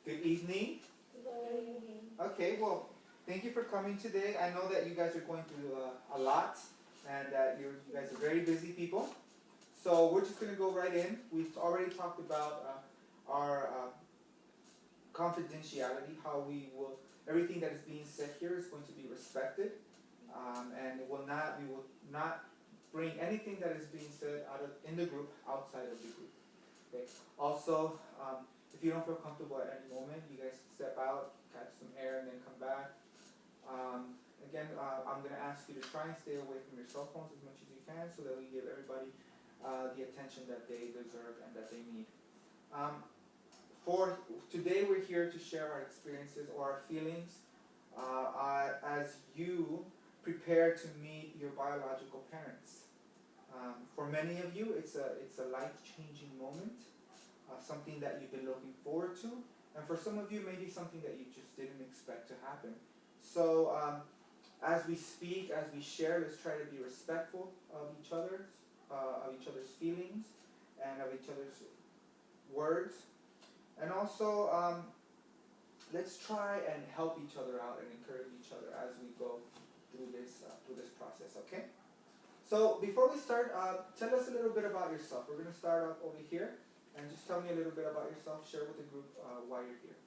Good evening. Good evening. Okay, well, thank you for coming today. I know that you guys are going through a lot and that you guys are very busy people. So we're just going to go right in. We've already talked about our confidentiality, how we will, everything that is being said here is going to be respected, and we will not bring anything that is being said in the group outside of the group. Okay. Also, if you don't feel comfortable at any moment, you guys can step out, catch some air, and then come back. Again, I'm going to ask you to try and stay away from your cell phones as much as you can, so that we give everybody the attention that they deserve and that they need. For today, we're here to share our experiences or our feelings as you prepare to meet your biological parents. For many of you, it's a life-changing moment, something that you've been looking forward to, and for some of you, maybe something that you just didn't expect to happen. So, as we speak, as we share, let's try to be respectful of each other's feelings, and of each other's words. And also, let's try and help each other out and encourage each other as we go through this process, okay? So before we start, tell us a little bit about yourself. We're going to start off over here, and just tell me a little bit about yourself. Share with the group why you're here.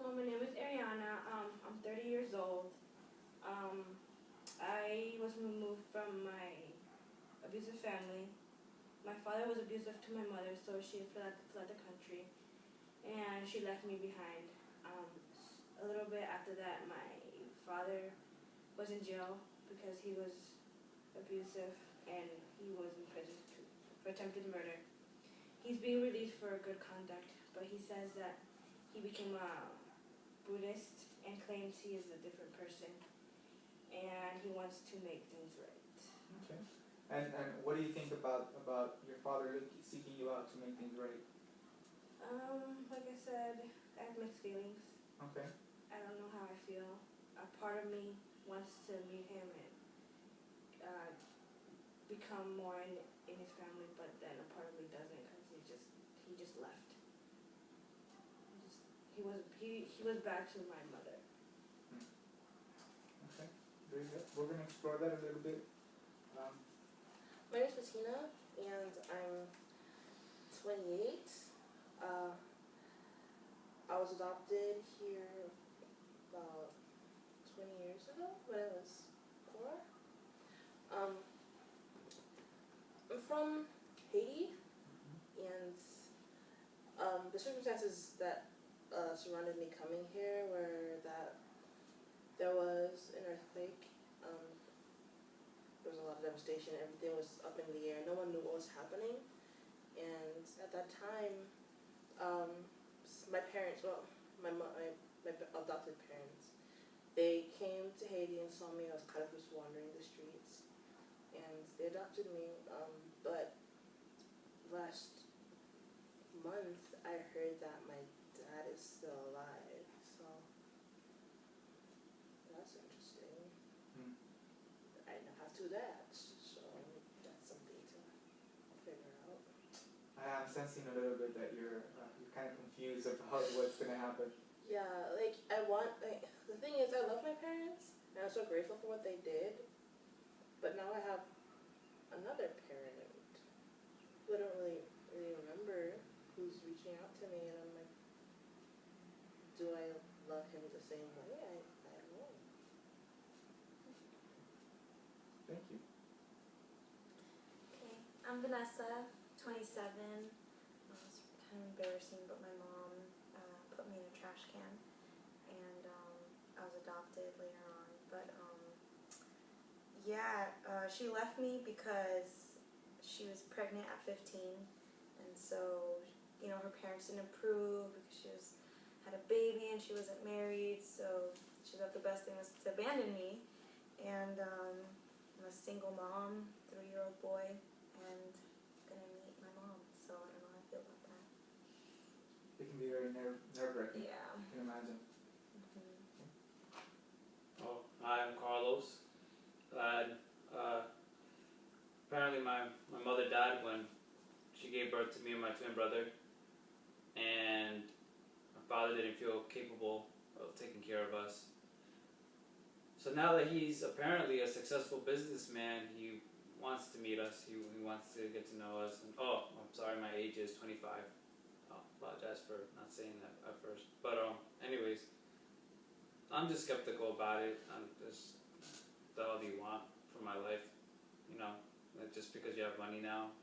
Well, my name is Ariana. I'm 30 years old. I was removed from my abusive family. My father was abusive to my mother, so she fled the country. And she left me behind. A little bit after that, my father was in jail because he was abusive and he was in prison for attempted murder. He's being released for good conduct, but he says that he became a Buddhist and claims he is a different person, and he wants to make things right. Okay. And what do you think about your father seeking you out to make things right? Like I said, I have mixed feelings. Okay. I don't know how I feel. A part of me wants to meet him and become more in his family, but then a part of me doesn't because he just left. He was bad to my mother. Okay. Very good. We're gonna explore that a little bit. My name is Bettina, and I'm 28. I was adopted here about 20 years ago when I was 4. I'm from Haiti, and the circumstances that surrounded me coming here were that there was an earthquake. There was a lot of devastation. Everything was up in the air. No one knew what was happening. And at that time, my parents, well, my adopted parents, they came to Haiti and saw me. I was kind of just wandering the streets, and they adopted me. But last month, I heard that my dad is still alive. So that's interesting. I now have 2 dads, so that's something to figure out. I'm sensing a little bit that you're kind of confused about what's gonna happen. Yeah, the thing is, I love my parents, and I'm so grateful for what they did, but now I have another parent who I don't really remember, who's reaching out to me, and I'm like, do I love him the same way? I don't know. Thank you. Okay, I'm Vanessa, 27. It's kind of embarrassing, but my mom put me in a trash can, and I was adopted later on. But she left me because she was pregnant at 15, and so her parents didn't approve because she had a baby and she wasn't married. So she thought the best thing was to abandon me, and I'm a single mom, 3-year-old boy, and gonna meet my mom, so I don't know how I feel about that. It can be very nerve-wracking. Yeah. I can imagine. Oh, hi, I'm Carlos. Apparently my mother died when she gave birth to me and my twin brother, and my father father didn't feel capable of taking care of us. So now that he's apparently a successful businessman, he wants to meet us. He wants to get to know us. And, oh, I'm sorry, my age is 25. I'll apologize for not saying that at first. But anyways, I'm just skeptical about it. I'm just, the hell do you want from my life? You know, like just because you have money now,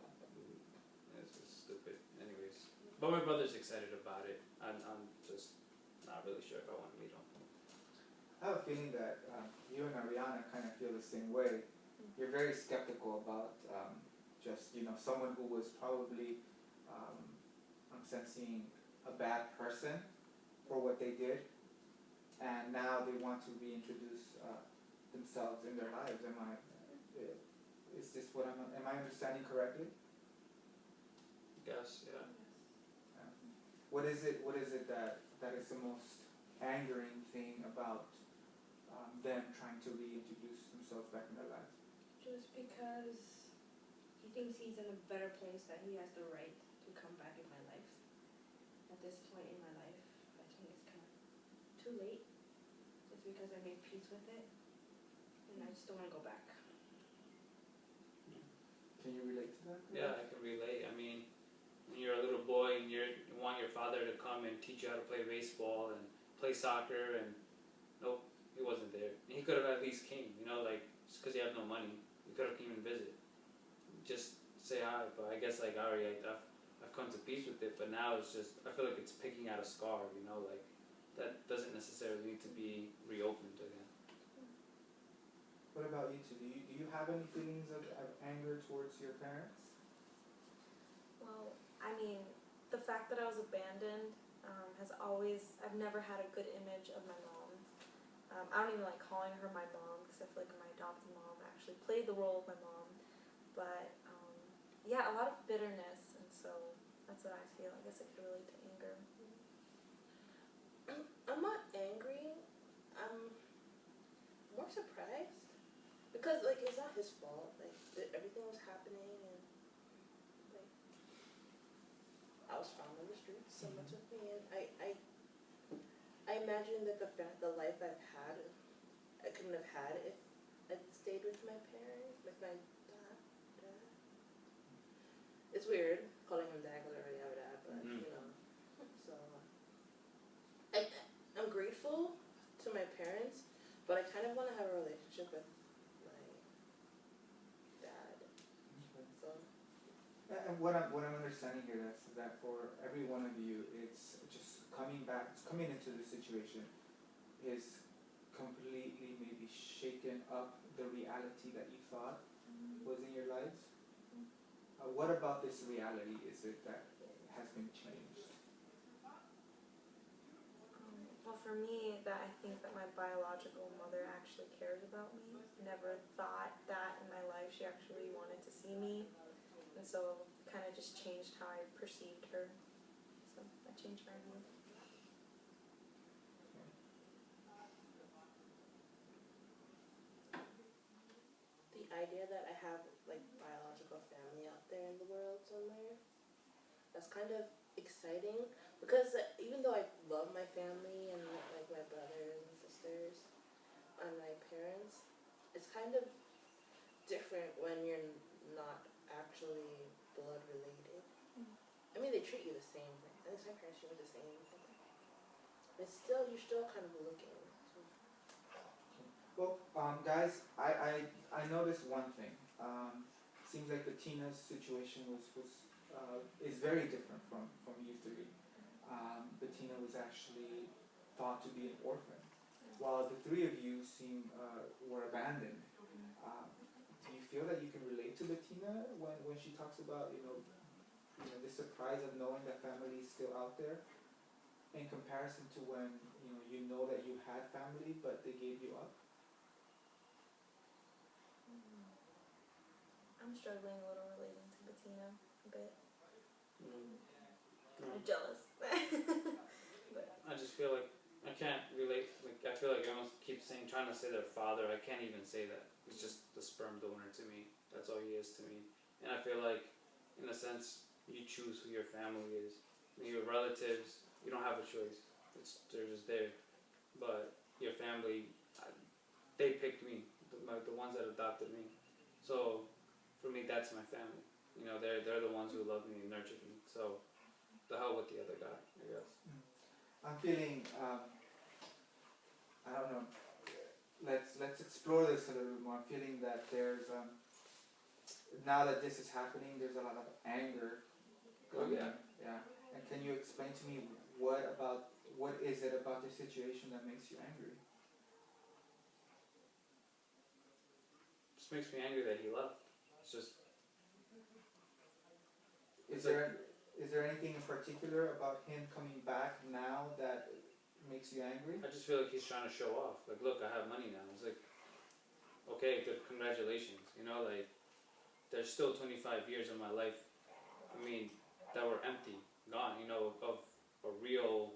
it's just stupid. Anyways, but my brother's excited about it. I'm just not really sure if I want to meet him. I have a feeling that you and Ariana kind of feel the same way. You're very skeptical about just, you know, someone who was probably, I'm sensing, a bad person for what they did, and now they want to reintroduce themselves in their lives. Is this what am I understanding correctly? Guess, yeah. What is it that is the most angering thing about them trying to reintroduce themselves back in their lives? Just because he thinks he's in a better place, that he has the right to come back in my life. At this point in my life, I think it's kind of too late. Just because I made peace with it, and I just don't want to go back. Can you relate to that? Yeah, I can relate. I mean, when you're a little boy and you want your father to come and teach you how to play baseball and play soccer, and nope, he wasn't there. And he could have at least came, you know, like, just because you have no money, you could have came and visit. Just say hi, but I guess like Ari, I've come to peace with it, but now it's just, I feel like it's picking out a scar, you know, like, that doesn't necessarily need to be reopened again. What about you two? Do you have any feelings of anger towards your parents? Well, I mean, the fact that I was abandoned I've never had a good image of my mom. I don't even like calling her my mom because I feel like my adopted mom actually played the role of my mom. But yeah, a lot of bitterness, and so that's what I feel. I guess it could relate to anger. I'm not angry. I'm more surprised because like it's not his fault. Like everything was happening, and like I was found on the streets. So much of me, and I imagine that the life I've had, I couldn't have had if I'd stayed with my parents, with my dad. It's weird calling him dad because I already have a dad, but you know. So I'm grateful to my parents, but I kind of want to have a relationship with my dad. So. And what I'm understanding here is that for every one of you, it's just coming into the situation is completely maybe shaken up the reality that you thought was in your lives. What about this reality is it that has been changed? Well, for me, that I think that my biological mother actually cares about me. Never thought that in my life she actually wanted to see me, and so kind of just changed how I perceived her. So that changed my view. The idea that I have like biological family out there in the world somewhere, that's kind of exciting because even though I love my family and like my brothers and sisters and my parents, it's kind of different when you're not actually blood related. I mean, they treat you the same. At least my parents treat me the same. But still, you're still kind of looking. Well, guys, I noticed one thing. Seems like Bettina's situation is very different from you three. Bettina was actually thought to be an orphan, while the three of you were abandoned. Do you feel that you can relate to Bettina when she talks about the surprise of knowing that family is still out there, in comparison to when you know that you had family but they gave you up? I'm struggling a little relating to Bettina a bit. No. I'm jealous. I just feel like I can't relate. Like I feel like everyone keeps trying to say their father. I can't even say that. He's just the sperm donor to me. That's all he is to me. And I feel like, in a sense, you choose who your family is. Your relatives, you don't have a choice. they're just there. But your family, they picked me, the ones that adopted me. So for me, that's my family. You know, they're the ones who love me and nurtured me. So the hell with the other guy, I guess. I'm feeling, I don't know, let's explore this a little bit more. I'm feeling that there's, now that this is happening, there's a lot of anger. Oh yeah. Yeah. And can you explain to me what is it about the situation that makes you angry? Just makes me angry that he left. It's just. Is there anything in particular about him coming back now that makes you angry? I just feel like he's trying to show off. Like, look, I have money now. It's like, okay, good, congratulations. You know, like, there's still 25 years of my life, I mean, that were empty, gone, you know, of a real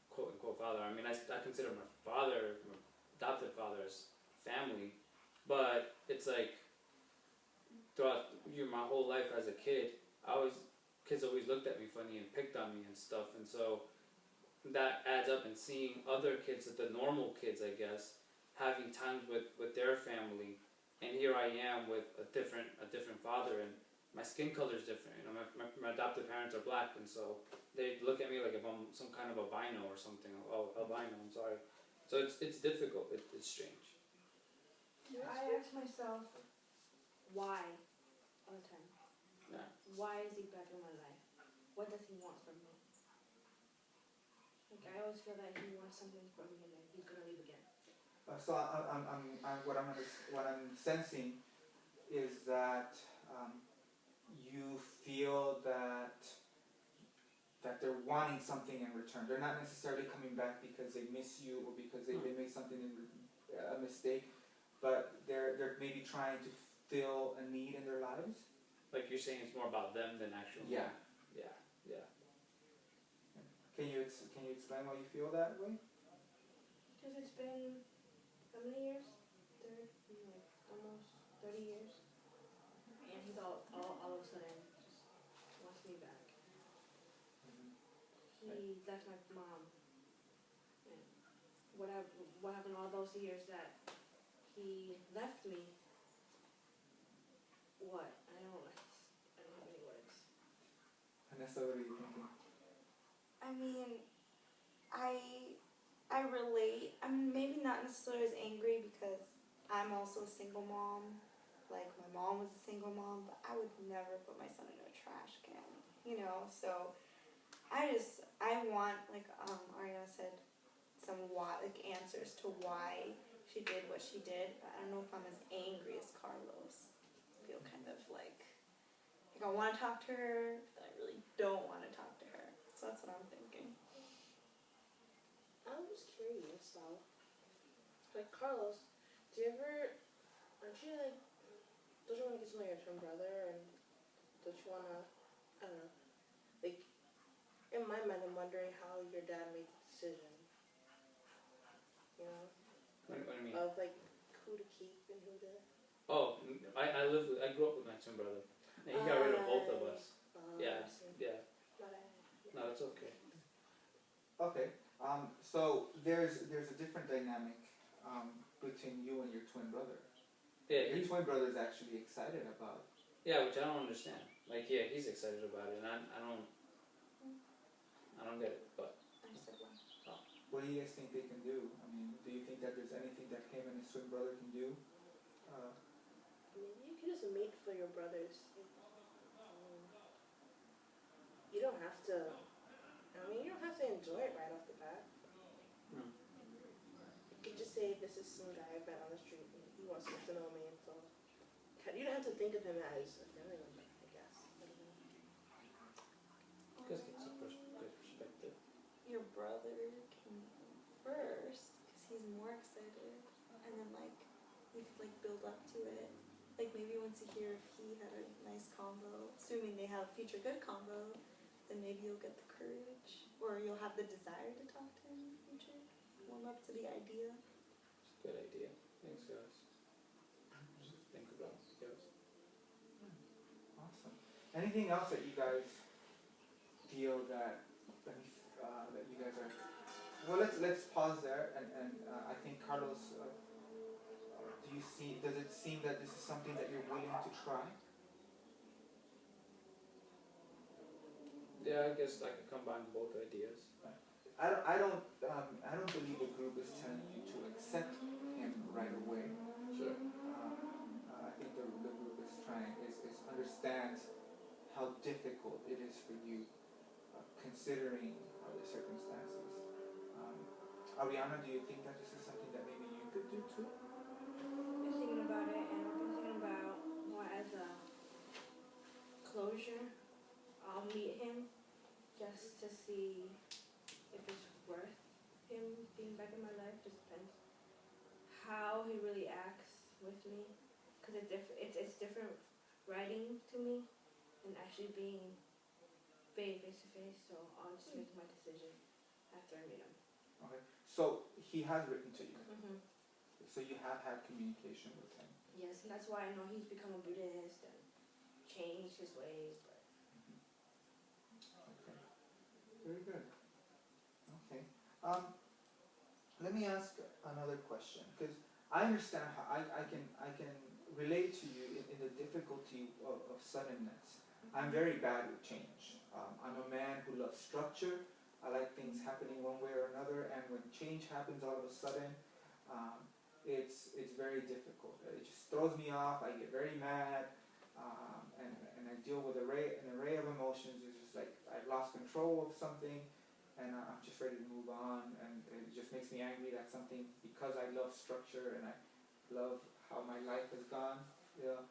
quote-unquote father. I mean, I consider my father, my adopted father, as family, but it's like, throughout my whole life as a kid, kids always looked at me funny and picked on me and stuff, and so that adds up, and seeing other kids, the normal kids, I guess, having times with their family, and here I am with a different father, and my skin color is different. You know, my adoptive parents are black, and so they look at me like if I'm some kind of albino or something. Oh, albino, I'm sorry. So it's difficult. It's strange. I ask myself, why all the time? Yeah. Why is he back in my life? What does he want from me? Like, I always feel that he wants something from me and then he's gonna leave again. So what I'm sensing is that you feel that they're wanting something in return. They're not necessarily coming back because they miss you or because they made something a mistake, but they're maybe trying to fill a need in their lives. Like you're saying, it's more about them than actually. Yeah. Yeah. Can you explain why you feel that way? Because it's been, how many years? Like almost 30 years. And he's all of a sudden just wants me back. He left my mom. And what happened all those years that he left me? What? I don't have any words. Vanessa, what are you thinking? I mean, I relate. I'm maybe not necessarily as angry because I'm also a single mom. Like, my mom was a single mom, but I would never put my son in a trash can, you know? So, I want, like Ariana said, some answers to why she did what she did, but I don't know if I'm as angry as Carlos. I feel kind of like I want to talk to her, but I really don't want to talk to her. So that's what I'm thinking. I'm just curious though. Like, Carlos, don't you want to get to know your twin brother, and don't you want to, I don't know, like, in my mind I'm wondering how your dad made the decision, you know, What do you mean? of like who to keep and who to... Oh, I grew up with my twin brother, and he got rid of both of us. Yeah. No, it's okay. Okay. So there's a different dynamic between you and your twin brother. Yeah, Your twin brother is actually excited about. Yeah, which I don't understand. Like, yeah, he's excited about it, and I don't get it. But I said one. What do you guys think they can do? I mean, do you think that there's anything that him and his twin brother can do? Maybe you could just mate for your brothers. You don't have to. You don't have to enjoy it right off the bat. Hmm. You could just say, "This is some guy I met on the street, and he wants to get to know me." And so, you don't have to think of him as a family member, I guess. I don't know. just get some good perspective. Your brother can first, because he's more excited, and then you could build up to it. Like, maybe once you hear if he had a nice combo, assuming they have future good combo, then maybe you'll get the courage, or you'll have the desire to talk to him in the future. Warm up to the idea. It's a good idea. Thanks, guys. Just think about it, guys. Awesome. Anything else that you guys feel that you guys are well, let's pause there, and I think Carlos, does it seem that this is something that you're willing to try? Yeah, I guess I could combine both ideas. I don't believe the group is telling you to accept him right away. Sure. I think the group is understands how difficult it is for you, considering the circumstances. Ariana, do you think that this is something that maybe you could do too? I've been thinking about it, and I've been thinking about more as a closure. I'll meet him just to see if it's worth him being back in my life. Just depends how he really acts with me, because it's different writing to me and actually being face to face. So I'll just make my decision after I meet him. Okay. So he has written to you. Mm-hmm. So you have had communication with him. Yes, and that's why I know he's become a Buddhist and changed his ways. But Okay. Very good. Okay. Let me ask another question, because I understand how I can relate to you in the difficulty of suddenness. I'm very bad with change. I'm a man who loves structure. I like things happening one way or another, and when change happens all of a sudden, it's very difficult. It just throws me off. I get very mad, and I deal with an array of emotions. It's just like I've lost control of something, and I'm just ready to move on. And it just makes me angry that something, because I love structure and I love how my life has gone. You know,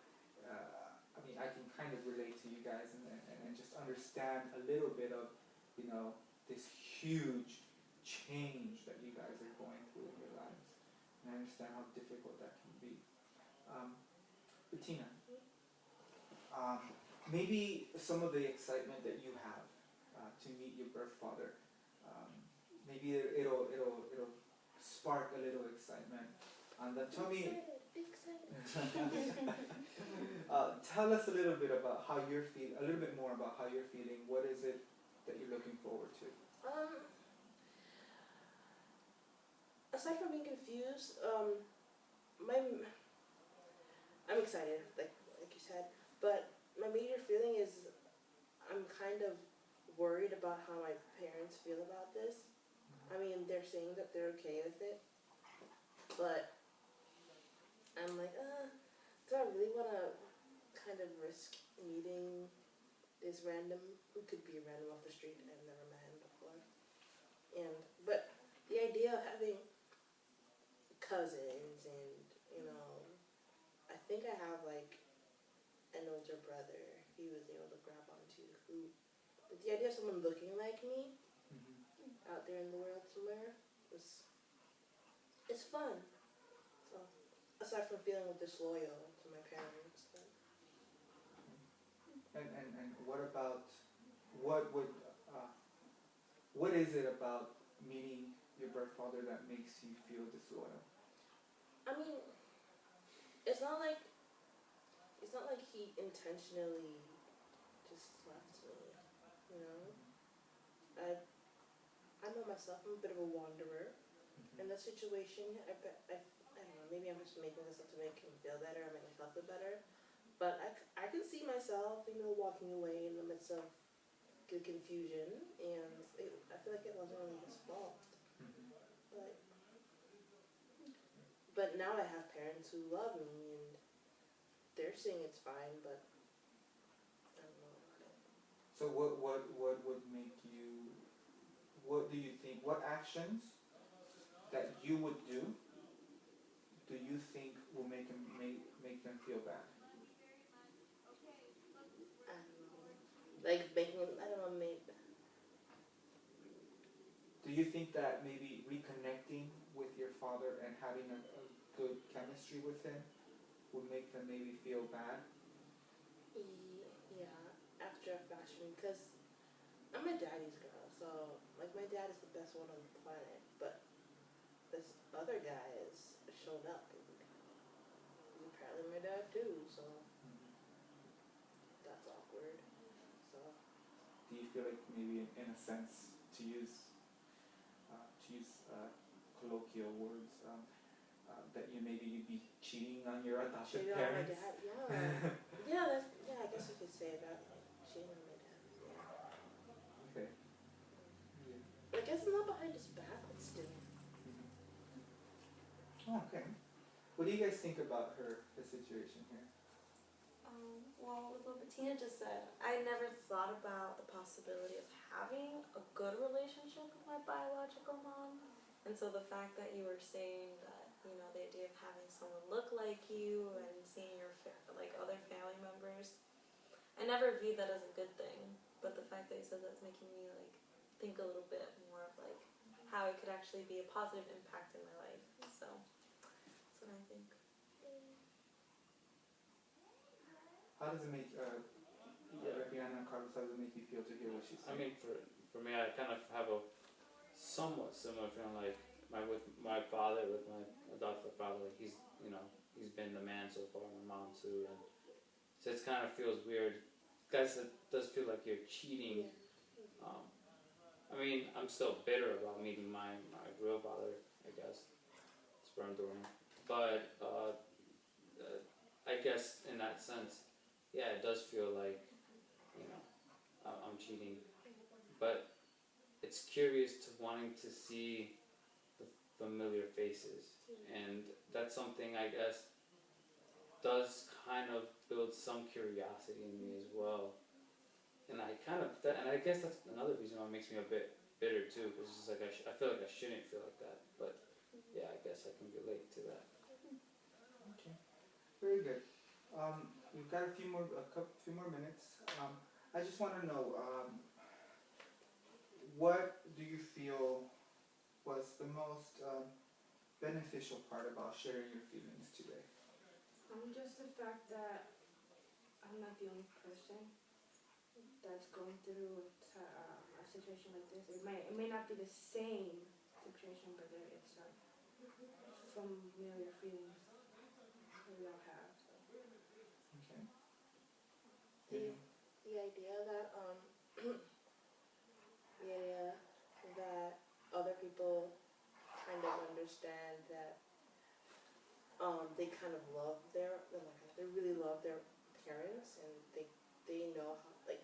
I mean, I can kind of relate to you guys and just understand a little bit of, you know, this huge change that you guys are going through in your lives. And I understand how difficult that can be. Bettina, maybe some of the excitement that you have to meet your birth father, maybe it'll spark a little excitement. And then tell me, tell us a little bit about how you're feeling, a little bit more about how you're feeling. What is it that you're looking forward to? Aside from being confused, I'm excited, like you said, but my major feeling is I'm kind of worried about how my parents feel about this. I mean, they're saying that they're okay with it, but I'm like, do I really want to kind of risk meeting this random, who could be a random off the street I've never met him before? But the idea of having cousins and, you know, I think I have like an older brother he was able to grab onto, but the idea of someone looking like me out there in the world somewhere it's fun. So aside from feeling disloyal to my parents, then. And what about, what is it about meeting your birth father that makes you feel disloyal? I mean, it's not like he intentionally just left me, you know? I know myself, I'm a bit of a wanderer. In that situation, I don't know, maybe I'm just making this up to make him feel better or make myself feel better. But I can see myself, you know, walking away in the midst of the confusion, and I feel like it wasn't really his fault. But now I have parents who love me, and they're saying it's fine, but I don't know about it. So what would make you, what do you think, what actions that you would do you think will make them feel bad? I don't know. Like making, I don't know, maybe. Do you think that maybe reconnecting with your father and having a good chemistry with him would make them maybe feel bad? Yeah, after a fashion, because I'm a daddy's girl, so like my dad is the best one on the planet, but this other guy has shown up, and he's apparently my dad too, so that's awkward. So do you feel like maybe in a sense to use use colloquial words, that you'd be cheating on your adoptive Cheating on my parents. dad, yeah. I guess you could say that. Cheating on my dad, yeah. Okay. Yeah. But I guess I'm not behind his back, but still. Oh, okay. What do you guys think about the situation here? Well, with what Bettina just said, I never thought about the possibility of having a good relationship with my biological mom. And so the fact that you were saying that, the idea of having someone look like you and seeing your other family members, I never viewed that as a good thing. But the fact that you said that's making me think a little bit more of how it could actually be a positive impact in my life. So that's what I think. How does it make Rihanna and Carlos? How does it make you feel to hear what she's I saying? mean, for me, I kind of have a somewhat similar feeling with my father, with my adopted father. He's been the man so far. My mom too, and so it kind of feels weird. Guys, it does feel like you're cheating. I mean, I'm still bitter about meeting my real father, I guess, sperm donor. But I guess in that sense, yeah, it does feel like I'm cheating. But it's curious to wanting to see the familiar faces, and that's something I guess does kind of build some curiosity in me as well. And I guess that's another reason why it makes me a bit bitter too, because it's just I feel like I shouldn't feel like that, but yeah, I guess I can relate to that. Okay. Very good. We've got a few more minutes. I just want to know, what do you feel was the most beneficial part about sharing your feelings today? Just the fact that I'm not the only person that's going through a situation like this. It may not be the same situation, but it's familiar feelings that we all have. So. Okay. The idea that that other people kind of understand that they kind of love they really love their parents, and they know how to say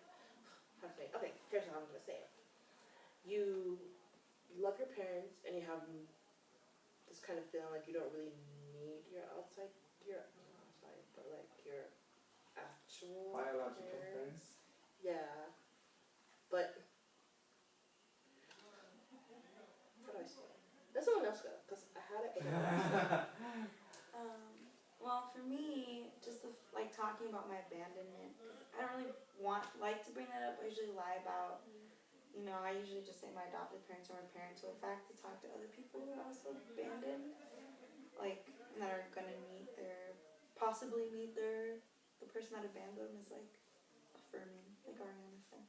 it. Okay, here's how I'm gonna say it. You love your parents and you have this kind of feeling like you don't really need your actual Biological parents. Yeah, but how do I say it? Let someone else go, because I had it, but then I lost it. Well, for me, just talking about my abandonment, 'cause I don't really like to bring that up. I usually lie about, I usually just say my adopted parents are my parents. So the fact to talk to other people who are also abandoned, and that are gonna possibly meet the person that abandoned them, is affirming, like Ariana said.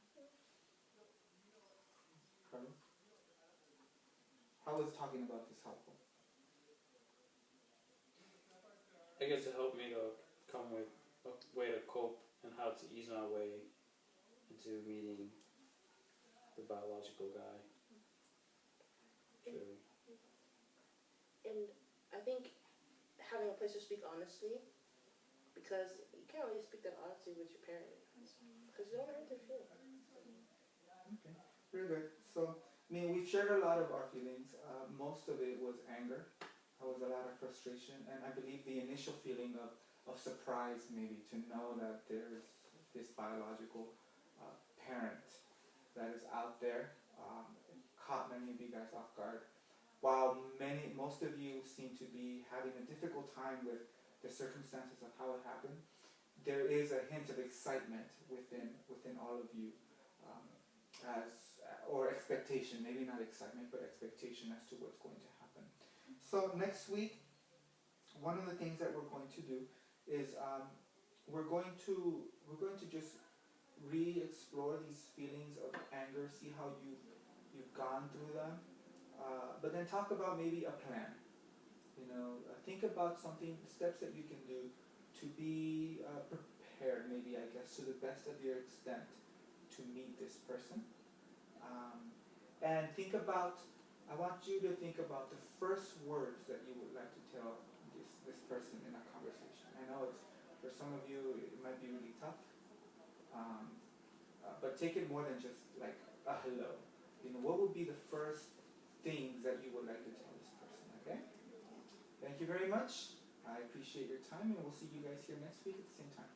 Carlos? How was talking about this helpful? I guess it helped me to come with a way to cope and how to ease my way into meeting the biological guy. Truly. And I think having a place to speak honestly, because you can't really speak that honestly with your parents, because you don't hurt their feelings. Okay, very good. So, we've shared a lot of our feelings. Most of it was anger. There was a lot of frustration, and I believe the initial feeling of surprise, maybe, to know that there's this biological parent that is out there, caught many of you guys off guard. While most of you seem to be having a difficult time with the circumstances of how it happened, there is a hint of excitement within all of you, or expectation, maybe not excitement, but expectation as to what's going to happen. So next week, one of the things that we're going to do is we're going to just re-explore these feelings of anger, see how you've gone through them, but then talk about maybe a plan. Think about steps that you can do to be prepared, maybe, I guess, to the best of your extent to meet this person. And think about I want you to think about the first words that you would like to tell this person in a conversation. I know it's, for some of you it might be really tough, but take it more than just like a hello. You know, what would be the first things that you would like to tell this person, okay? Thank you very much. I appreciate your time, and we'll see you guys here next week at the same time.